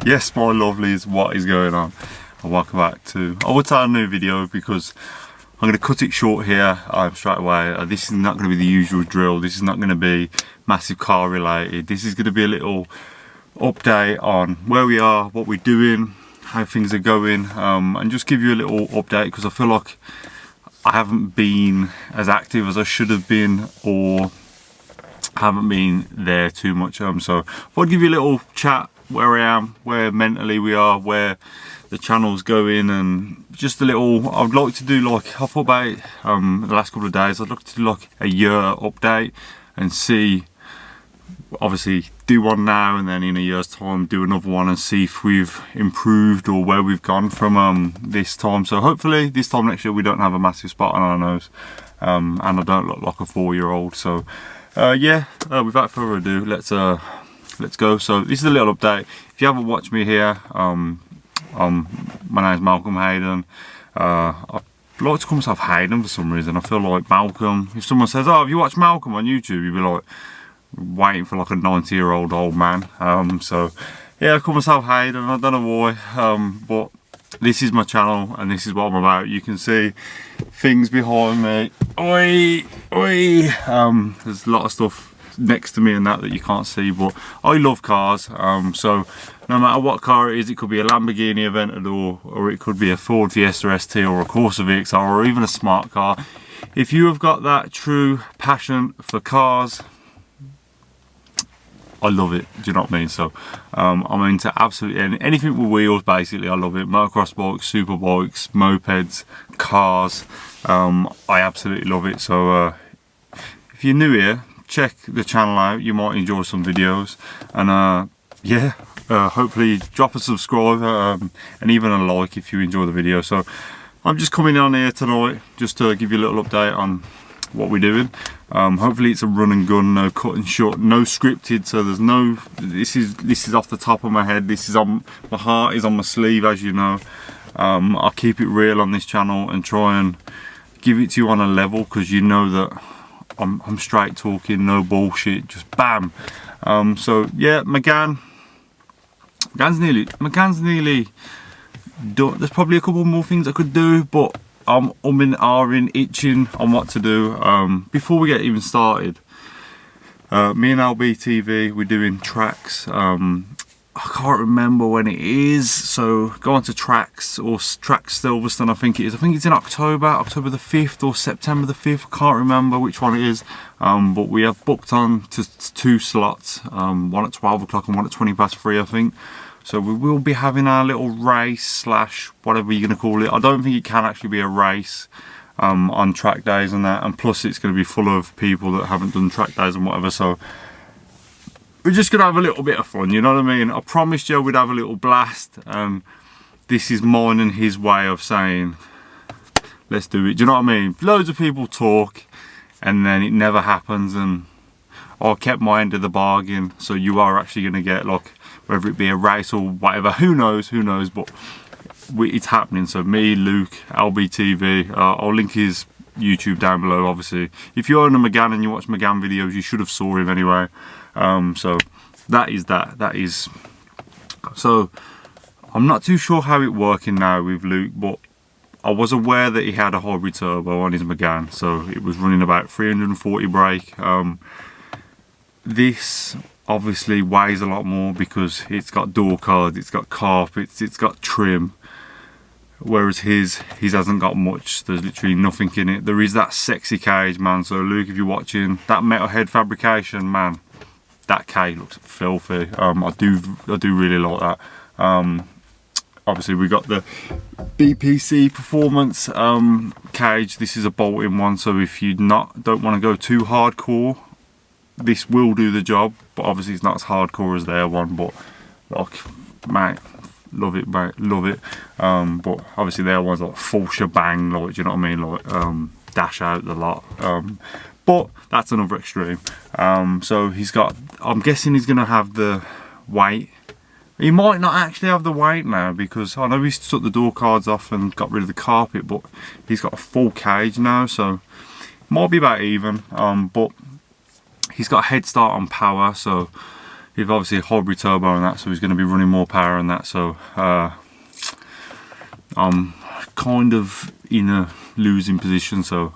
Yes, my lovelies, what is going on? And welcome back to, I would say, a new video, because I'm going to cut it short here straight away. This is not going to be the usual drill. This is not going to be massive car related. This is going to be a little update on where we are, what we're doing, how things are going, and just give you a little update, because I feel like I haven't been as active as I should have been, or haven't been there too much. So I'll give you a little chat where I am, where mentally we are, where the channel's going, and just a little, I'd like to do, like, I thought about the last couple of days, I'd like to do like a year update and see, obviously do one now and then in a year's time do another one and see if we've improved or where we've gone from this time. So hopefully this time next year we don't have a massive spot on our nose, and I don't look like a 4-year-old. So yeah, without further ado, let's go. So this is a little update. If you haven't watched me here, my name's Malcolm Hayden. I like to call myself Hayden for some reason. I feel like Malcolm, if someone says, oh, have you watched Malcolm on YouTube, you'd be like waiting for like a 90-year-old old man. So yeah, I call myself Hayden. I don't know why, but this is my channel and this is what I'm about. You can see things behind me. Oi, oi. There's a lot of stuff next to me and that you can't see, but I love cars. So no matter what car it is, it could be a Lamborghini Aventador, or it could be a Ford Fiesta ST, or a Corsa VXR, or even a smart car. If you have got that true passion for cars, I love it. Do you know what I mean? So I'm into absolutely anything with wheels, basically. I love it. Motocross bikes, super bikes, mopeds, cars. I absolutely love it. So if you're new here, check the channel out. You might enjoy some videos, and yeah, hopefully drop a subscribe and even a like if you enjoy the video. So I'm just coming on here tonight just to give you a little update on what we're doing. Hopefully it's a run and gun, no cut and short, no scripted. So there's no, this is off the top of my head. This is on my heart, is on my sleeve, as you know. I'll keep it real on this channel and try and give it to you on a level, because you know that I'm straight talking, no bullshit, just bam. So yeah, Magan's nearly done. There's probably a couple more things I could do, but I'm ahhing, itching on what to do. Before we get even started, me and LBTV, we're doing tracks. I can't remember when it is, so go on to tracks, or Tracks Silverstone, I think it is. I think it's in October the 5th or September the 5th. I can't remember which one it is, but we have booked on to 2 slots, one at 12 o'clock and one at 3:20, I think. So we will be having our little race slash whatever you're going to call it. I don't think it can actually be a race on track days and that, and plus it's going to be full of people that haven't done track days and whatever. So we're just going to have a little bit of fun, you know what I mean? I promised you we'd have a little blast, and this is mine and his way of saying, let's do it. Do you know what I mean? Loads of people talk and then it never happens, and I kept my end of the bargain. So you are actually going to get, like, whether it be a race or whatever, who knows, but it's happening. So me, Luke, LBTV, I'll link his YouTube down below, obviously. If you own a Megane and you watch Megane videos, you should have saw him anyway. So that is so I'm not too sure how it's working now with Luke, but I was aware that he had a hybrid turbo on his Megane, so it was running about 340 brake. This obviously weighs a lot more because it's got door cards, it's got carpets, it's got trim, whereas his hasn't got much. There's literally nothing in it. There is that sexy cage, man. So Luke, if you're watching, that metal head fabrication, man, that cage looks filthy. I do really like that. Obviously we got the BPC Performance cage. This is a bolt-in one, so if you don't want to go too hardcore, this will do the job, but obviously it's not as hardcore as their one. But like, mate, love it, mate, love it. But obviously their one's like full shebang, like, do you know what I mean, like dash out the lot. But that's another extreme. So he's got, I'm guessing he's gonna have the weight He might not actually have the weight now, because I know he's took the door cards off and got rid of the carpet, but he's got a full cage now, so might be about even. But he's got a head start on power, so he's obviously a hybrid turbo and that, so he's going to be running more power and that. So I'm kind of in a losing position, so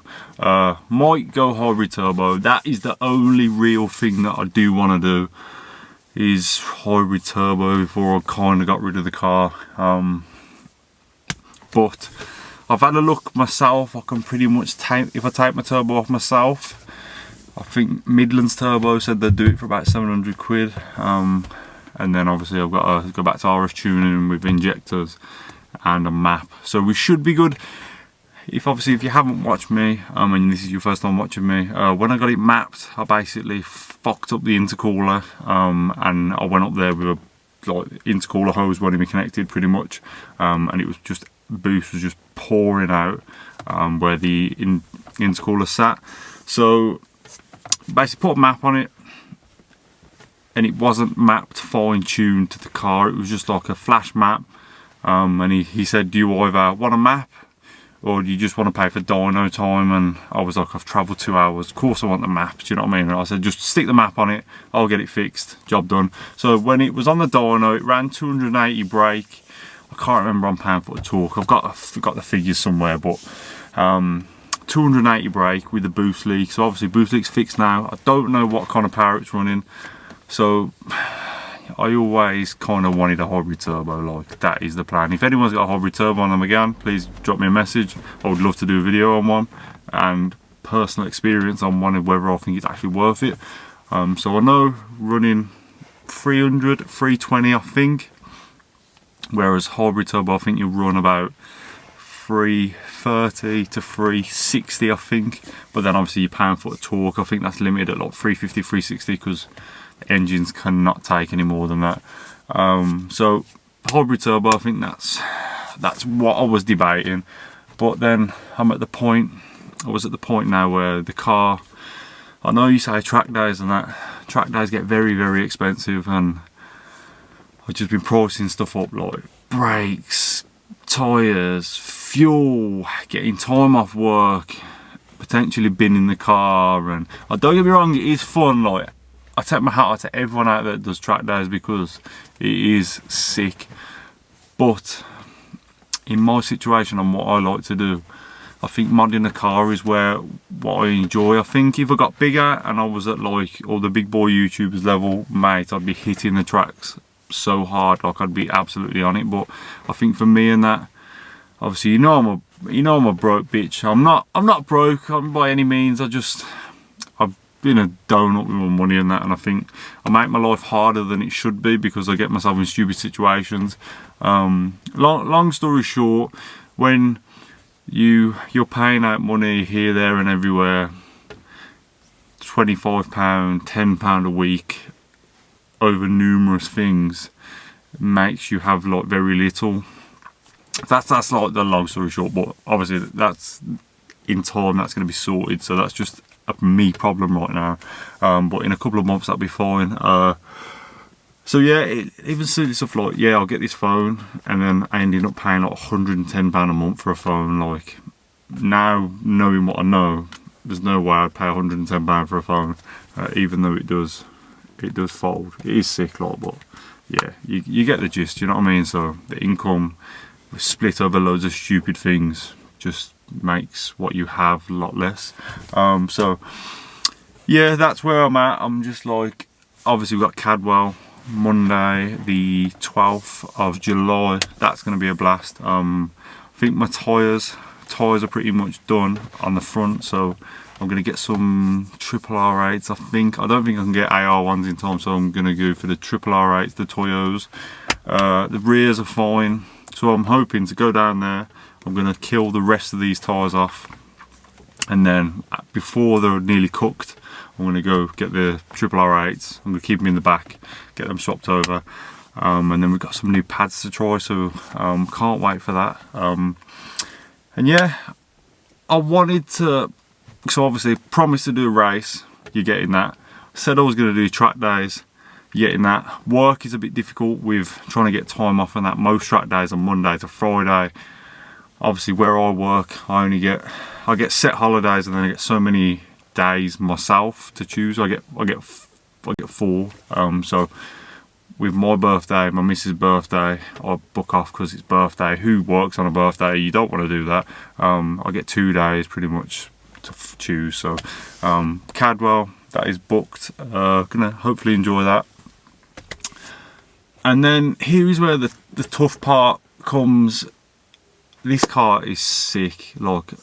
might go hybrid turbo. That is the only real thing that I do want to do, is hybrid turbo before I kind of got rid of the car. But I've had a look myself. I can pretty much take, if I take my turbo off myself, I think Midlands Turbo said they'd do it for about 700 quid. And then obviously I've got to go back to RS tuning with injectors and a map, so we should be good. If you haven't watched me, and this is your first time watching me, when I got it mapped, I basically fucked up the intercooler, and I went up there with a intercooler hose won't even connected pretty much, and it was just, boost was just pouring out where the intercooler sat. So basically put a map on it, and it wasn't mapped fine tuned to the car. It was just like a flash map, and he said, do you either want a map or do you just want to pay for dyno time? And I was like, I've travelled 2 hours, of course I want the map, do you know what I mean? And I said, just stick the map on it, I'll get it fixed, job done. So when it was on the dyno, it ran 280 brake. I can't remember on pound-foot of torque, I've got the figures somewhere, but 280 brake with the boost leak. So obviously boost leak's fixed now. I don't know what kind of power it's running, so I always kind of wanted a hybrid turbo. Like, that is the plan. If anyone's got a hybrid turbo on them again, please drop me a message. I would love to do a video on one and personal experience on one, and whether I think it's actually worth it. So I know running 300, 320 I think, whereas hybrid turbo I think you'll run about 330 to 360 I think, but then obviously your pound-foot of torque, I think that's limited at like 350, 360, because engines cannot take any more than that. So hybrid turbo, I think that's what I was debating. But then I was at the point now where the car, I know you say track days and that, track days get very, very expensive, and I've just been pricing stuff up like brakes, tyres, fuel, getting time off work, potentially binning the car. And don't get me wrong, it is fun. Like, I take my hat off to everyone out there that does track days, because it is sick. But in my situation and what I like to do, I think modding a car is what I enjoy. I think if I got bigger and I was at like all the big boy YouTubers level, mate, I'd be hitting the tracks so hard, like I'd be absolutely on it. But I think for me and that, obviously I'm a broke bitch. I'm not broke by any means. I've been a donut with my money and that, and I think I make my life harder than it should be, because I get myself in stupid situations. Long story short, when you're paying out money here, there and everywhere, £25, £10 a week over numerous things, makes you have like very little. That's like the long story short. But obviously that's in time, that's going to be sorted. So that's just a me problem right now, but in a couple of months that'll be fine. So yeah, even silly stuff like, yeah, I'll get this phone, and then I ended up paying like £110 a month for a phone. Like, now knowing what I know, there's no way I'd pay £110 for a phone, even though it does fold. It is sick, like, but yeah, you get the gist, you know what I mean? So the income split over loads of stupid things just makes what you have a lot less. So yeah, that's where I'm at. I'm just like, obviously we've got Cadwell Monday the 12th of July. That's going to be a blast. I think my tyres are pretty much done on the front, so I'm going to get some triple R8s. I don't think I can get AR ones in time, so I'm going to go for the triple R8s, the Toyos. The rears are fine, so I'm hoping to go down there. I'm going to kill the rest of these tyres off, and then before they're nearly cooked, I'm going to go get the triple R8s. I'm going to keep them in the back, get them swapped over, and then we've got some new pads to try, so can't wait for that. And yeah, I wanted to, so obviously promised to do a race, you're getting that. Said I was going to do track days, getting that. Work is a bit difficult with trying to get time off and that. Most track days are Monday to Friday. Obviously where I work, I get set holidays, and then I get so many days myself to choose. I get 4. So with my birthday, my missus' birthday, I book off because it's birthday. Who works on a birthday? You don't want to do that. I get 2 days pretty much to choose. So Cadwell, that is booked. Gonna hopefully enjoy that. And then here is where the tough part comes. This car is sick. Like,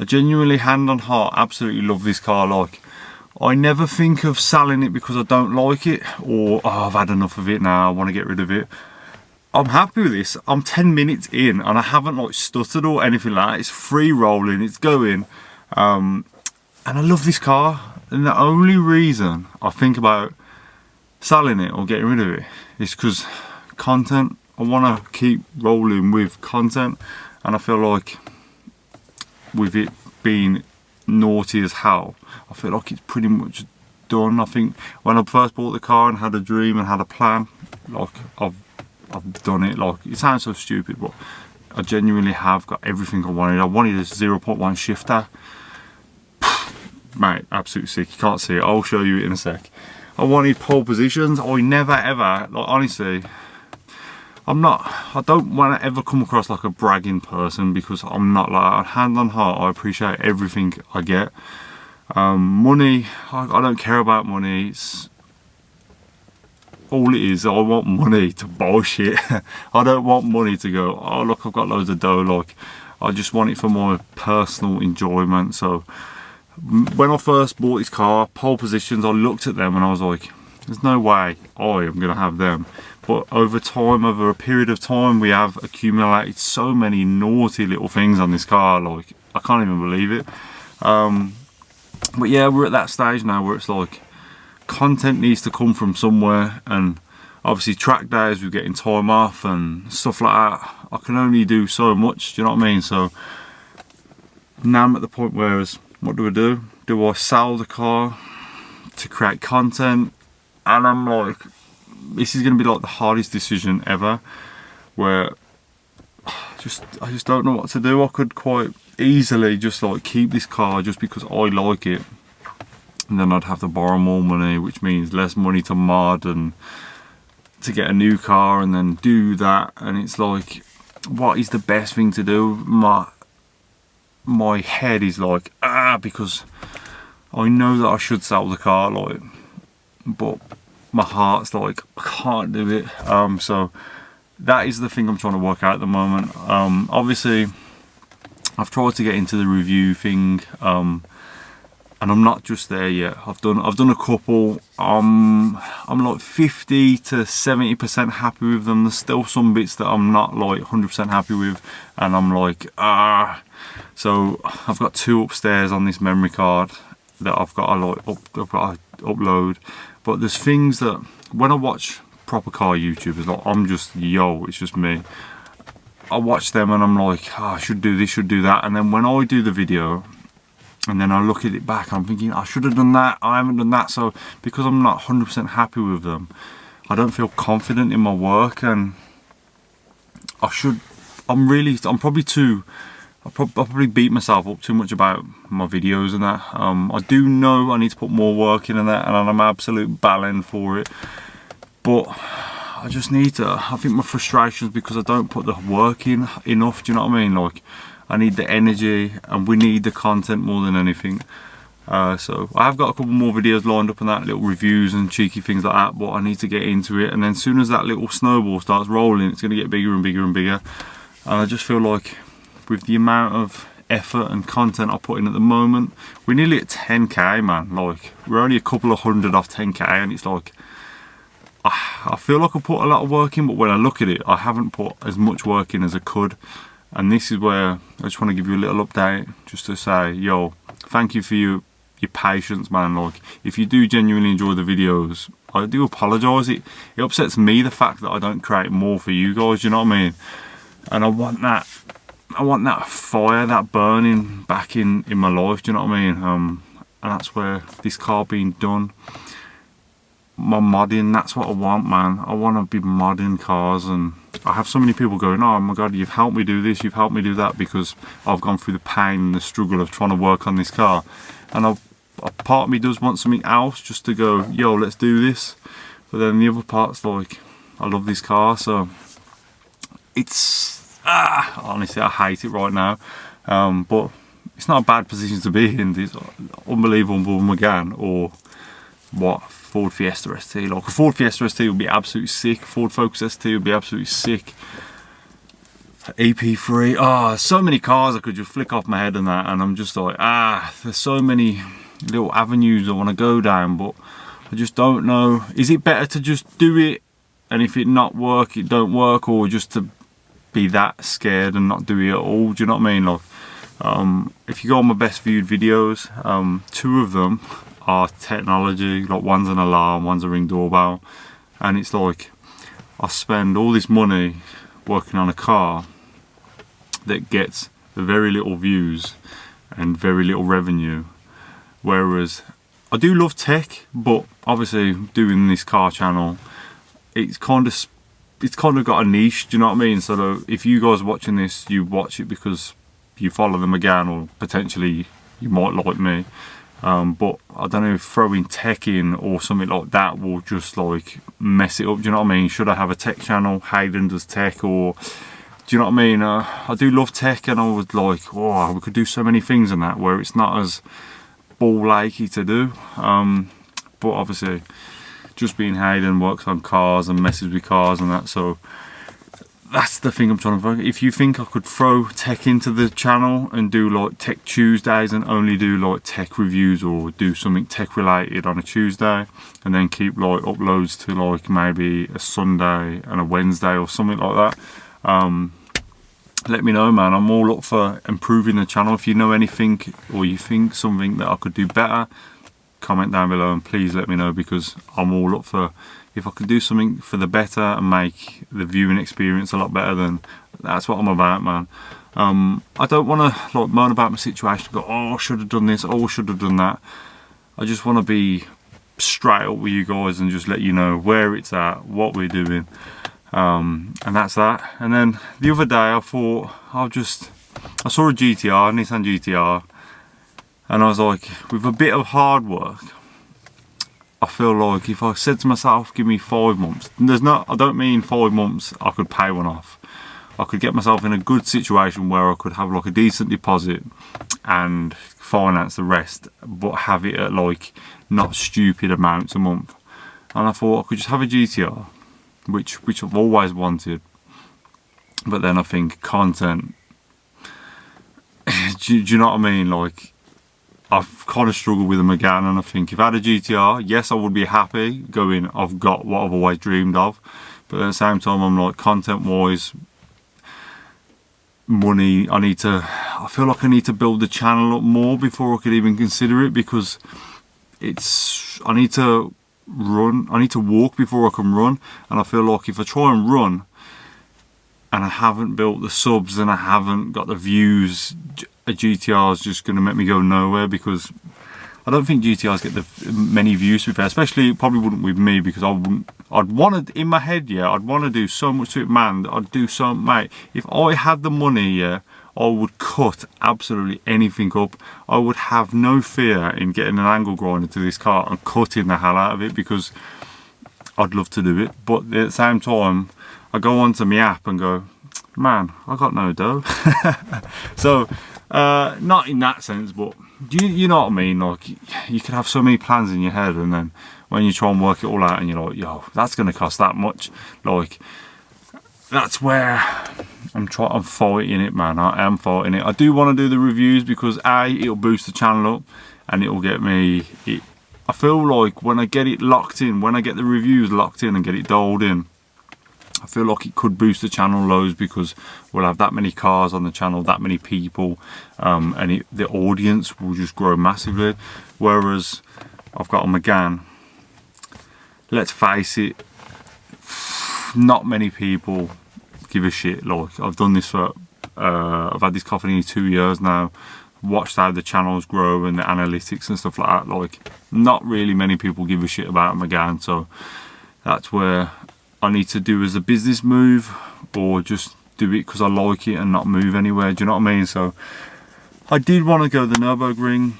I genuinely, hand on heart, absolutely love this car. Like, I never think of selling it because I don't like it, or I've had enough of it now, I want to get rid of it. I'm happy with this. I'm 10 minutes in and I haven't like stuttered or anything like that. It's free rolling, it's going, and I love this car. And the only reason I think about selling it or getting rid of it is because content. I want to keep rolling with content, and I feel like with it being naughty as hell, I feel like it's pretty much done. I think when I first bought the car and had a dream and had a plan, like I've done it. Like, it sounds so stupid, but I genuinely have got everything I wanted. I wanted a 0.1 shifter. Mate, absolutely sick. You can't see it, I'll show you it in a sec. I wanted pole positions. I never ever, like, honestly, I don't want to ever come across like a bragging person, because I'm not like that. Hand on heart, I appreciate everything I get. Money, I don't care about money. It's all it is. I want money to buy shit. I don't want money to go, oh look, I've got loads of dough. Like, I just want it for my personal enjoyment. So when I first bought this car, pole positions, I looked at them and I was like, there's no way I am going to have them. But over time, over a period of time, we have accumulated so many naughty little things on this car, like, I can't even believe it. But yeah, we're at that stage now where it's like, content needs to come from somewhere, and obviously track days, we're getting time off and stuff like that. I can only do so much, do you know what I mean? So now I'm at the point where, what do? Do I sell the car to create content? And I'm like, this is going to be like the hardest decision ever, where I just don't know what to do. I could quite easily just like keep this car just because I like it, and then I'd have to borrow more money, which means less money to mod and to get a new car, and then do that. And it's like, what is the best thing to do? My head is like, because I know that I should sell the car, like, but my heart's like, I can't do it. So that is the thing I'm trying to work out at the moment. Obviously I've tried to get into the review thing, and I'm not just there yet. I've done a couple. I'm like 50 to 70% happy with them. There's still some bits that I'm not like 100% happy with, and I'm like, So I've got 2 upstairs on this memory card that I've got to like upload. But there's things that when I watch proper car YouTubers, like, I'm just, it's just me. I watch them and I'm like, I should do this, should do that. And then when I do the video and then I look at it back, I'm thinking, I should have done that, I haven't done that. So because I'm not 100% happy with them, I don't feel confident in my work, and I probably beat myself up too much about my videos and that. I do know I need to put more work in and that, and I'm an absolute ballon for it. But I just need to, I think my frustration is because I don't put the work in enough, do you know what I mean? Like, I need the energy, and we need the content more than anything. So I have got a couple more videos lined up on that, little reviews and cheeky things like that, but I need to get into it. And then as soon as that little snowball starts rolling, it's going to get bigger and bigger and bigger. And I just feel like with the amount of effort and content I put in at the moment, we're nearly at 10k, man. Like, we're only a couple of hundred off 10k, and it's like, I feel like I put a lot of work in, but when I look at it, I haven't put as much work in as I could. And this is where I just want to give you a little update, just to say, yo, thank you for your patience, man. Like, if you do genuinely enjoy the videos, I do apologise. It upsets me, the fact that I don't create more for you guys, you know what I mean? And I want that fire, that burning back in my life, do you know what I mean? And that's where this car being done, my modding, that's what I want, man. I want to be modding cars, and I have so many people going, oh my god, you've helped me do this, you've helped me do that, because I've gone through the pain and the struggle of trying to work on this car. And a part of me does want something else, just to go, yo, let's do this. But then the other part's like, I love this car, so it's honestly, I hate it right now. But it's not a bad position to be in. This unbelievable Megane, or what, Ford Fiesta ST. Like a Ford Fiesta ST would be absolutely sick. Ford Focus ST would be absolutely sick. EP3, so many cars I could just flick off my head and that, and I'm just like, there's so many little avenues I want to go down, but I just don't know. Is it better to just do it, and if it not work, it don't work, or just to be that scared and not do it at all? Do you know what I mean? Like, if you go on my best viewed videos, 2 of them are technology. Like, one's an alarm, one's a Ring doorbell, and it's like, I spend all this money working on a car that gets very little views and very little revenue, whereas I do love tech, but obviously doing this car channel, it's kind of got a niche. Do you know what I mean? So if you guys are watching this, you watch it because you follow them again, or potentially you might like me. But I don't know if throwing tech in or something like that will just like mess it up. Do you know what I mean? Should I have a tech channel? Hayden does tech, or do you know what I mean? I do love tech, and I was like, oh, we could do so many things in that where it's not as ball achy to do. But obviously, just being Hayden works on cars and messes with cars and that, so that's the thing I'm trying to focus. If you think I could throw tech into the channel and do like Tech Tuesdays and only do like tech reviews, or do something tech related on a Tuesday, and then keep like uploads to like maybe a Sunday and a Wednesday or something like that, let me know, man. I'm all up for improving the channel. If you know anything, or you think something that I could do better, comment down below and please let me know, because I'm all up for, if I can do something for the better and make the viewing experience a lot better, then that's what I'm about, man. I don't want to like moan about my situation, go, oh, I should have done this, oh, I should have done that. I just want to be straight up with you guys and just let you know where it's at, what we're doing, and that's that. And then the other day I thought, I saw a GTR, Nissan GTR, and I was like, with a bit of hard work, I feel like if I said to myself, give me 5 months, I don't mean 5 months I could pay one off. I could get myself in a good situation where I could have like a decent deposit and finance the rest, but have it at like not stupid amounts a month. And I thought I could just have a GTR, which I've always wanted. But then I think content, do you know what I mean? Like, I've kind of struggled with them again, and I think if I had a GTR, yes, I would be happy going, I've got what I've always dreamed of. But at the same time, I'm like, content wise, money, I feel like I need to build the channel up more before I could even consider it, because I need to walk before I can run. And I feel like if I try and run and I haven't built the subs and I haven't got the views, a GTR is just going to make me go nowhere, because I don't think GTRs get many views, to be fair. Especially, it probably wouldn't with me, because I'd want to, in my head, yeah, I'd want to do so much to it, man. I'd do so, mate. If I had the money, yeah, I would cut absolutely anything up. I would have no fear in getting an angle grinder to this car and cutting the hell out of it, because I'd love to do it. But at the same time, I go onto my app and go, man, I got no dough. So, not in that sense, but you know what I mean? Like, you can have so many plans in your head, and then when you try and work it all out and you're like, yo, that's going to cost that much. Like, that's where I'm fighting it, man. I am fighting it. I do want to do the reviews, because it'll boost the channel up, and it'll get me, I feel like when I get it locked in, when I get the reviews locked in and get it dialed in, I feel like it could boost the channel loads, because we'll have that many cars on the channel, that many people, and the audience will just grow massively. Whereas I've got a Megane, let's face it, not many people give a shit. Like, I've done this for, I've had this car for nearly 2 years now. watched how the channels grow and the analytics and stuff like that. Like, not really many people give a shit about them again, so that's where I need to do as a business move, or just do it because I like it and not move anywhere. Do you know what I mean? So I did want to go the Nürburgring.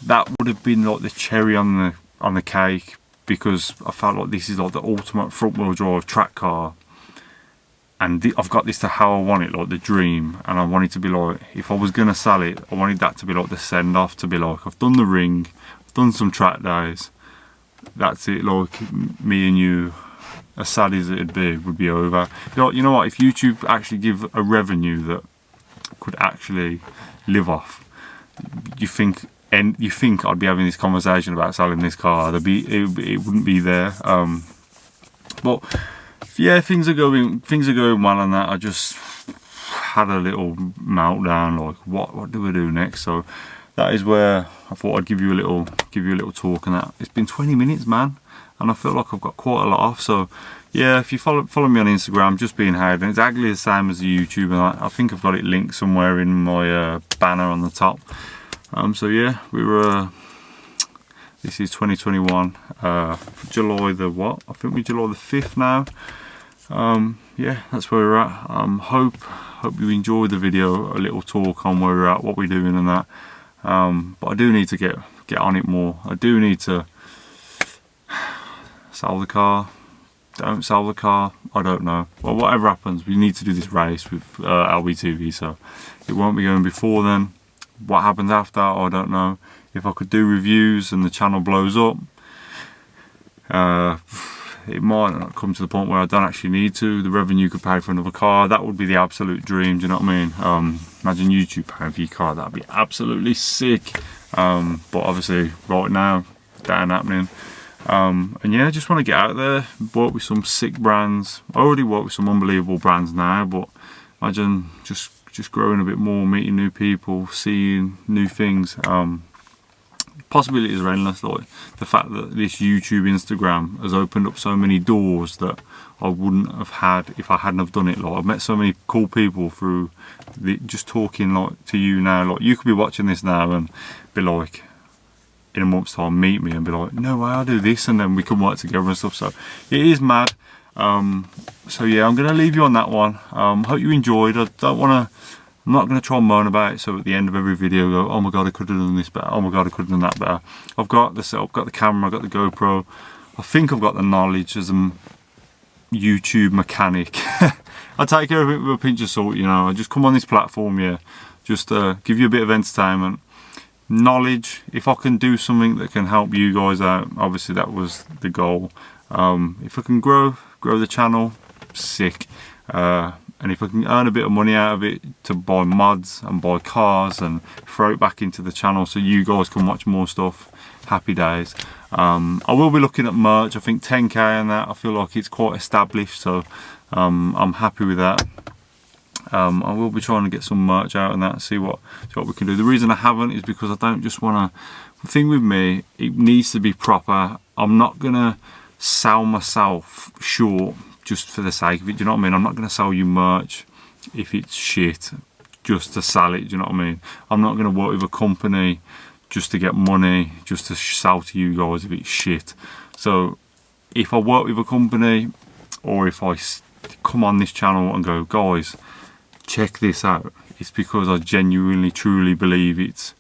That would have been like the cherry on the cake, because I felt like this is like the ultimate front wheel drive track car, and I've got this to how I want it, like the dream. And I wanted to be like, if I was gonna sell it, I wanted that to be like the send off, to be like, I've done the ring, I've done some track days, that's it. Like, me and you, as sad as it'd be, would be over. You know what, if YouTube actually give a revenue that could actually live off, you think I'd be having this conversation about selling this car? It wouldn't be there. But yeah, things are going well on that. I just had a little meltdown, like what do we do next? So that is where I thought I'd give you a little talk. And that it's been 20 minutes, man, and I feel like I've got quite a lot off. So yeah, if you follow me on Instagram, just being Hayden, it's exactly the same as the YouTube, and I think I've got it linked somewhere in my banner on the top. So yeah, this is 2021, July the what? I think we're July the 5th now. Yeah, that's where we're at. Hope you enjoyed the video, a little talk on where we're at, what we're doing and that. But I do need to get on it more. I do need to sell the car, don't sell the car, I don't know. Well, whatever happens, we need to do this race with LBTV, so it won't be going before then. What happens after, I don't know. If I could do reviews and the channel blows up, it might not come to the point where I don't actually need to. The revenue could pay for another car. That would be the absolute dream, do you know what I mean? Imagine YouTube paying for your car, that'd be absolutely sick. But obviously right now that ain't happening. And yeah, I just want to get out there, work with some sick brands. I already work with some unbelievable brands now, but imagine just growing a bit more, meeting new people, seeing new things. Possibilities are endless. Like the fact that this YouTube, Instagram has opened up so many doors that I wouldn't have had if I hadn't have done it. Like, I've met so many cool people through just talking like to you now. Like, you could be watching this now and be like, in a month's time, meet me and be like, no way, I'll do this, and then we can work together and stuff. So it is mad. So yeah, I'm gonna leave you on that one. Hope you enjoyed. I'm not going to try and moan about it, so at the end of every video go, oh my god, I could have done this better, oh my god, I could have done that better. I've got the setup, I've got the camera, I've got the GoPro. I think I've got the knowledge as a YouTube mechanic. I take everything with a pinch of salt, you know. I just come on this platform, yeah, just give you a bit of entertainment. Knowledge, if I can do something that can help you guys out, obviously that was the goal. If I can grow the channel, sick. And if I can earn a bit of money out of it to buy mods and buy cars and throw it back into the channel so you guys can watch more stuff, happy days. I will be looking at merch. I think 10k and that, I feel like it's quite established, so I'm happy with that. I will be trying to get some merch out and that, see what we can do. The reason I haven't is because I don't just want to, the thing with me, it needs to be proper. I'm not gonna sell myself short just for the sake of it, do you know what I mean? I'm not going to sell you merch if it's shit just to sell it, do you know what I mean? I'm not going to work with a company just to get money, just to sell to you guys if it's shit. So if I work with a company, or if I come on this channel and go, guys, check this out, it's because I genuinely, truly believe it's,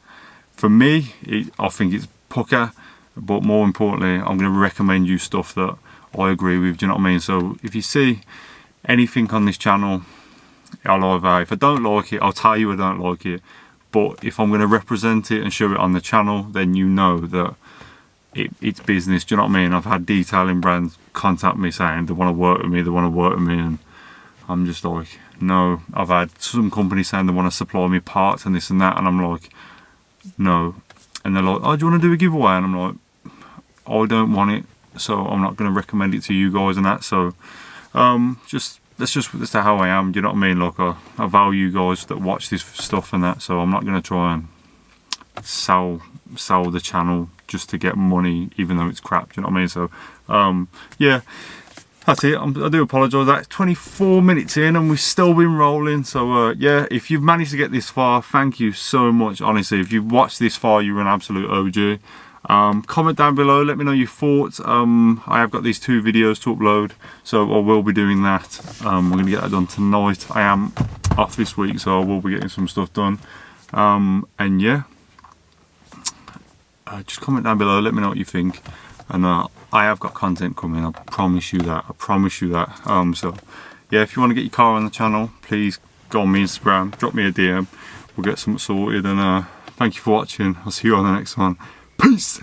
for me, I think it's pucker, but more importantly, I'm going to recommend you stuff that I agree with, do you know what I mean? So if you see anything on this channel, I'll either, if I don't like it, I'll tell you I don't like it, but if I'm going to represent it and show it on the channel, then you know that it's business, do you know what I mean? I've had detailing brands contact me saying they want to work with me, and I'm just like, no. I've had some companies saying they want to supply me parts and this and that, and I'm like, no. And they're like, oh, do you want to do a giveaway? And I'm like, I don't want it, so I'm not going to recommend it to you guys and that. So that's how I am, do you know what I mean? Like, I value guys that watch this stuff and that, so I'm not going to try and sell the channel just to get money, even though it's crap, do you know what I mean? So yeah, that's it. I do apologise. That's 24 minutes in and we've still been rolling. So yeah, if you've managed to get this far, thank you so much. Honestly, if you've watched this far, you're an absolute OG. Comment down below, let me know your thoughts. I have got these 2 videos to upload, so I will be doing that. We're going to get that done tonight. I am off this week, so I will be getting some stuff done. And yeah, just comment down below, let me know what you think. And I have got content coming, I promise you that. So yeah, if you want to get your car on the channel, please go on my Instagram, drop me a DM, we'll get something sorted. And thank you for watching. I'll see you on the next one. Peace.